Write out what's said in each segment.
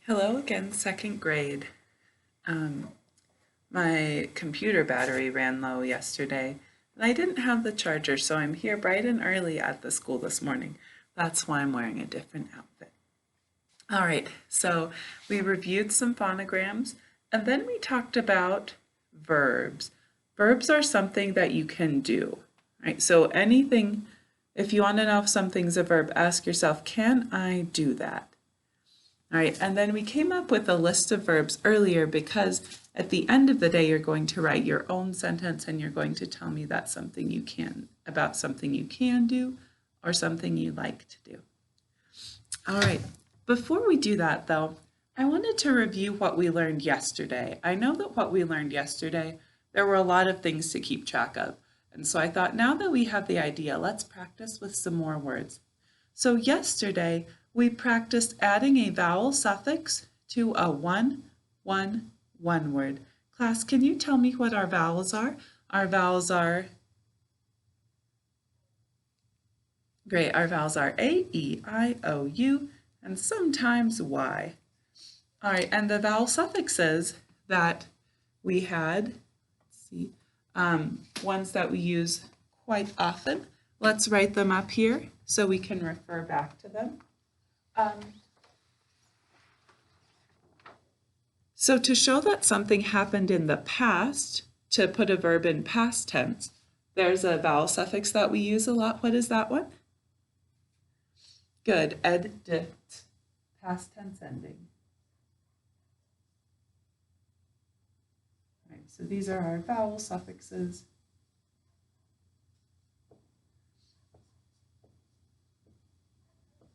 Hello again, second grade. Um, my computer battery ran low yesterday, and I didn't have the charger, so I'm here bright and early at the school this morning. That's why I'm wearing a different outfit. All right, so we reviewed some phonograms, and then we talked about verbs. Verbs are something that you can do, right? So anything, if you want to know if something's a verb, ask yourself, can I do that? All right, and then we came up with a list of verbs earlier because at the end of the day, you're going to write your own sentence and you're going to tell me that's something you can, about something you can do or something you like to do. All right, before we do that though, I wanted to review what we learned yesterday. I know that what we learned yesterday, there were a lot of things to keep track of. And so I thought now that we have the idea, let's practice with some more words. So yesterday, we practiced adding a vowel suffix to a one word. Class, can you tell me what our vowels are? Our vowels are, great, our vowels are A, E, I, O, U, and sometimes Y. All right, and the vowel suffixes that we had, let's see, ones that we use quite often. Let's write them up here so we can refer back to them. So to show that something happened in the past, to put a verb in past tense, there's a vowel suffix that we use a lot. What is that one? Good, ed, dit, past tense ending. All right, so these are our vowel suffixes.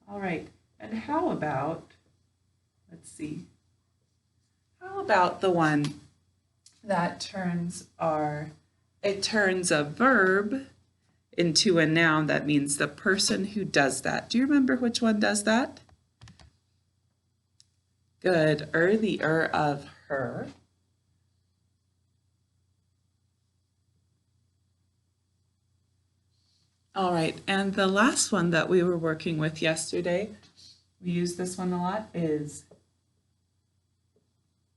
All right, and how about, let's see, how about the one that turns a verb into a noun that means the person who does that. Do you remember which one does that? Good, the of her. All right, and the last one that we were working with yesterday, we use this one a lot, is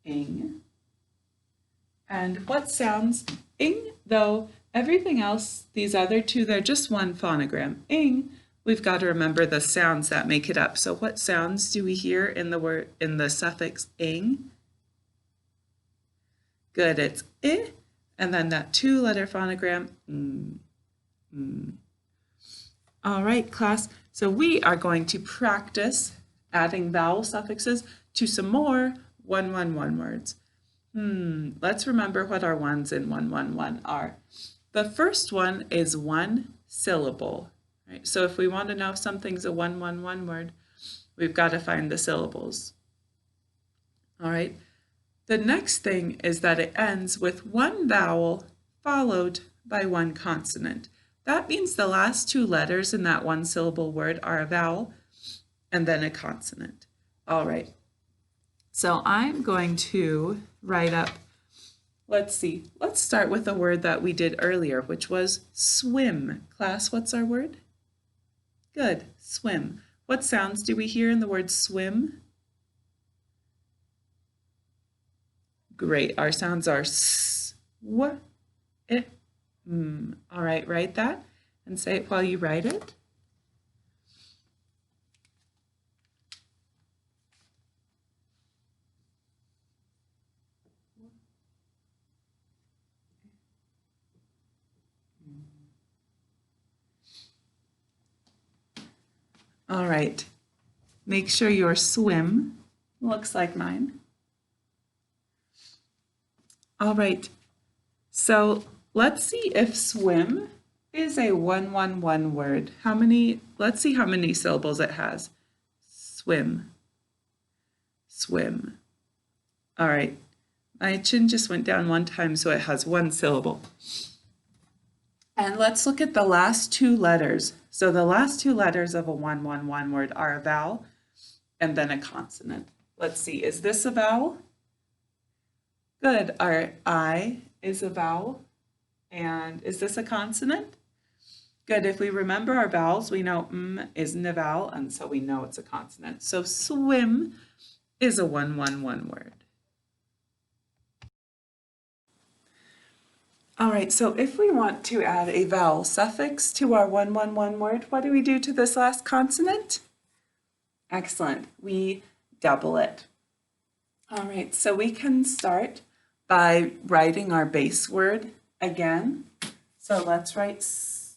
ing. And what sounds ing, though everything else, these other two, they're just one phonogram. Ing, we've got to remember the sounds that make it up. So what sounds do we hear in the word, in the suffix ing? Good, it's I, and then that two-letter phonogram, All right, class, so we are going to practice adding vowel suffixes to some more one words. Let's remember what our ones in 111 are. The first one is one syllable, right? So if we want to know if something's a 111 word, we've got to find the syllables. All right. The next thing is that it ends with one vowel followed by one consonant. That means the last two letters in that one syllable word are a vowel and then a consonant. All right. So I'm going to write up, let's see, let's start with a word that we did earlier, which was swim. Class, what's our word? Good, swim. What sounds do we hear in the word swim? Great, our sounds are s, w, I, m. All right, write that and say it while you write it. All right, make sure your swim looks like mine. All right, so let's see if swim is a 111 word. Let's see how many syllables it has. Swim, swim. All right, my chin just went down one time, so it has one syllable. And let's look at the last two letters. So the last two letters of a 111 word are a vowel and then a consonant. Let's see, is this a vowel? Good, our I is a vowel. And is this a consonant? Good, if we remember our vowels, we know isn't a vowel, and so we know it's a consonant. So swim is a 111 word. All right, so if we want to add a vowel suffix to our 111 word, what do we do to this last consonant? Excellent, we double it. All right, so we can start by writing our base word again. So let's write, first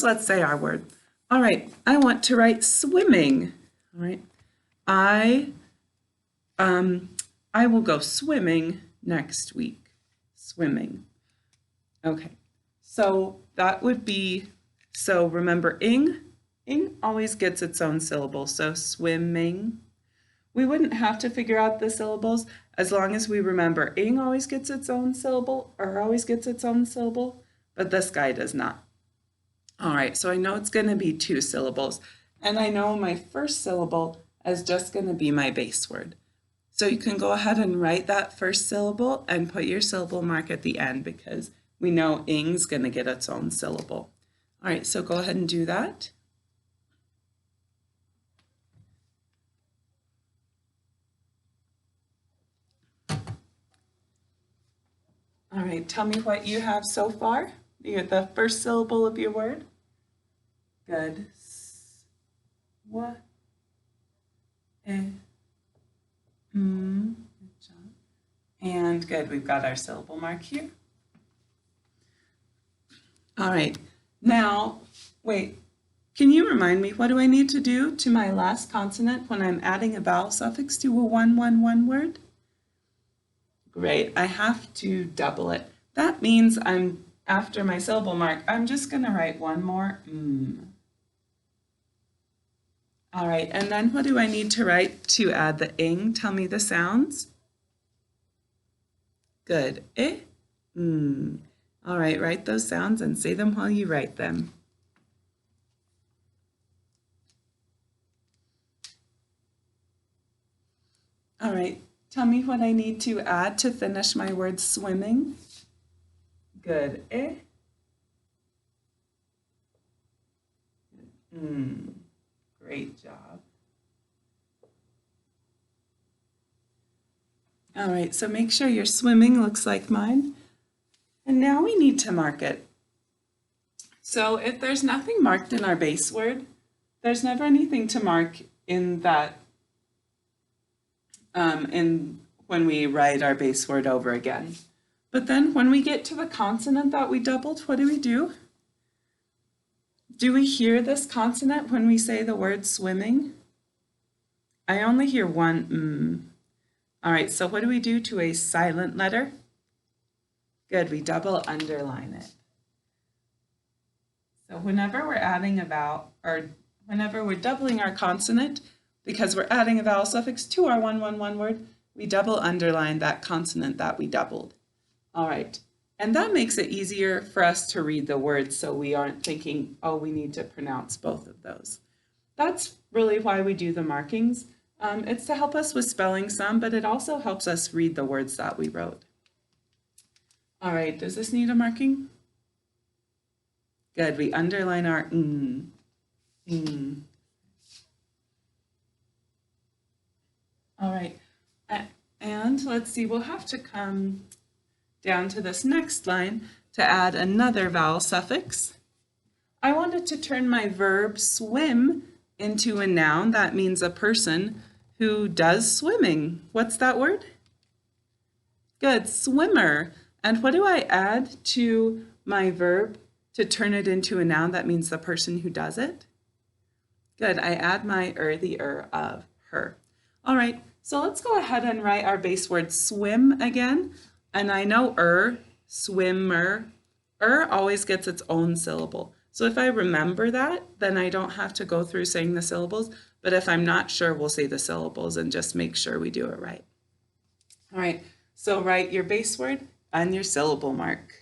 let's say our word. All right, I want to write swimming. All right, I will go swimming next week. Swimming. Okay, so that would be, so remember ing always gets its own syllable, so swimming. We wouldn't have to figure out the syllables as long as we remember ing always gets its own syllable, always gets its own syllable, but this guy does not. All right, so I know it's going to be 2 syllables, and I know my first syllable is just going to be my base word. So you can go ahead and write that first syllable and put your syllable mark at the end because we know ing's going to get its own syllable. All right, so go ahead and do that. All right, tell me what you have so far. You're the first syllable of your word. Good. What? Good job. And good, we've got our syllable mark here. All right, now, wait, can you remind me, what do I need to do to my last consonant when I'm adding a vowel suffix to a 111 word? Great, I have to double it. That means after my syllable mark, I'm just going to write one more All right, and then what do I need to write to add the ing? Tell me the sounds. Good. All right, write those sounds and say them while you write them. All right, tell me what I need to add to finish my word swimming. Good. Great job. All right, so make sure your swimming looks like mine. And now we need to mark it. So if there's nothing marked in our base word, there's never anything to mark in that, when we write our base word over again. But then when we get to the consonant that we doubled, what do? Do we hear this consonant when we say the word swimming? I only hear one All right, so what do we do to a silent letter? Good, we double underline it. So whenever we're adding a vowel, or whenever we're doubling our consonant, because we're adding a vowel suffix to our 111 word, we double underline that consonant that we doubled. All right, and that makes it easier for us to read the words so we aren't thinking, oh, we need to pronounce both of those. That's really why we do the markings. It's to help us with spelling some, but it also helps us read the words that we wrote. All right, does this need a marking? Good, we underline our All right, and let's see, we'll have to come down to this next line to add another vowel suffix. I wanted to turn my verb swim into a noun. That means a person who does swimming. What's that word? Good, swimmer. And what do I add to my verb to turn it into a noun? That means the person who does it. Good, I add my the of her. All right, so let's go ahead and write our base word swim again. And I know swimmer, always gets its own syllable. So if I remember that, then I don't have to go through saying the syllables. But if I'm not sure, we'll say the syllables and just make sure we do it right. All right, so write your base word and your syllable mark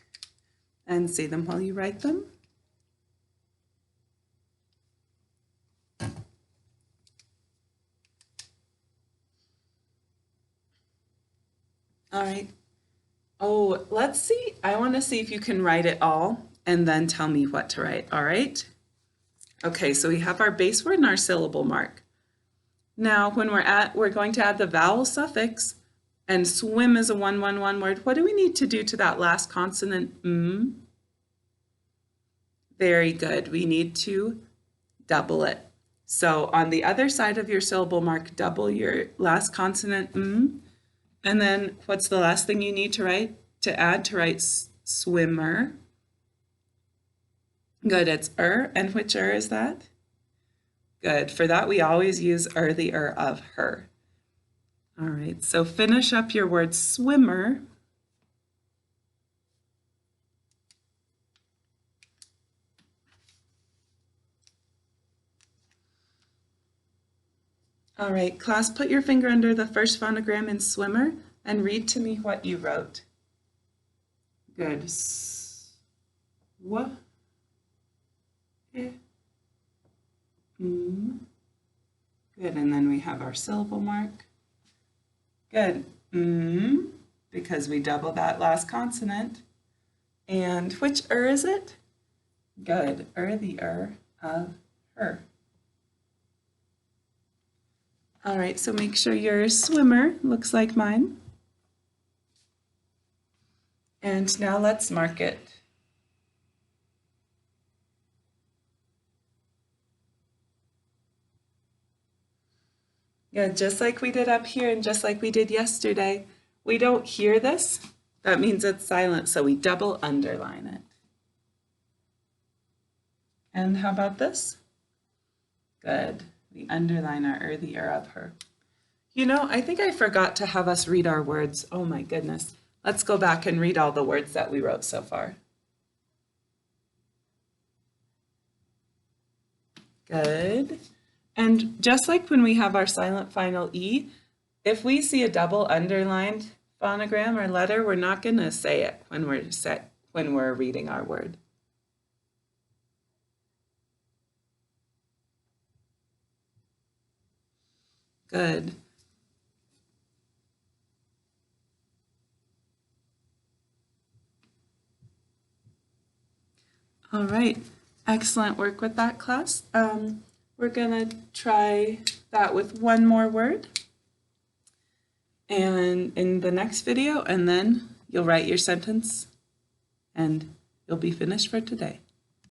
and say them while you write them. All right. Oh, let's see. I want to see if you can write it all and then tell me what to write. All right. Okay, so we have our base word and our syllable mark. Now, when we're going to add the vowel suffix, and swim is a 1-1-1 word. What do we need to do to that last consonant? Very good. We need to double it. So on the other side of your syllable mark, double your last consonant, And then what's the last thing you need to write? To add, to write swimmer. Good, it's And which is that? Good. For that, we always use the of her. All right, so finish up your word swimmer. All right, class, put your finger under the first phonogram in swimmer and read to me what you wrote. Good. Good, and then we have our syllable mark. Good. Because we double that last consonant. And which is it? Good. The of her. All right, so make sure your swimmer looks like mine. And now let's mark it. Yeah, just like we did up here and just like we did yesterday, we don't hear this. That means it's silent, so we double underline it. And how about this? Good. We underline our the of her. You know, I think I forgot to have us read our words. Oh my goodness. Let's go back and read all the words that we wrote so far. Good. And just like when we have our silent final E, if we see a double underlined phonogram or letter, we're not going to say it when we're reading our word. Good. All right. Excellent work with that, class. We're going to try that with one more word and in the next video, and then you'll write your sentence and you'll be finished for today.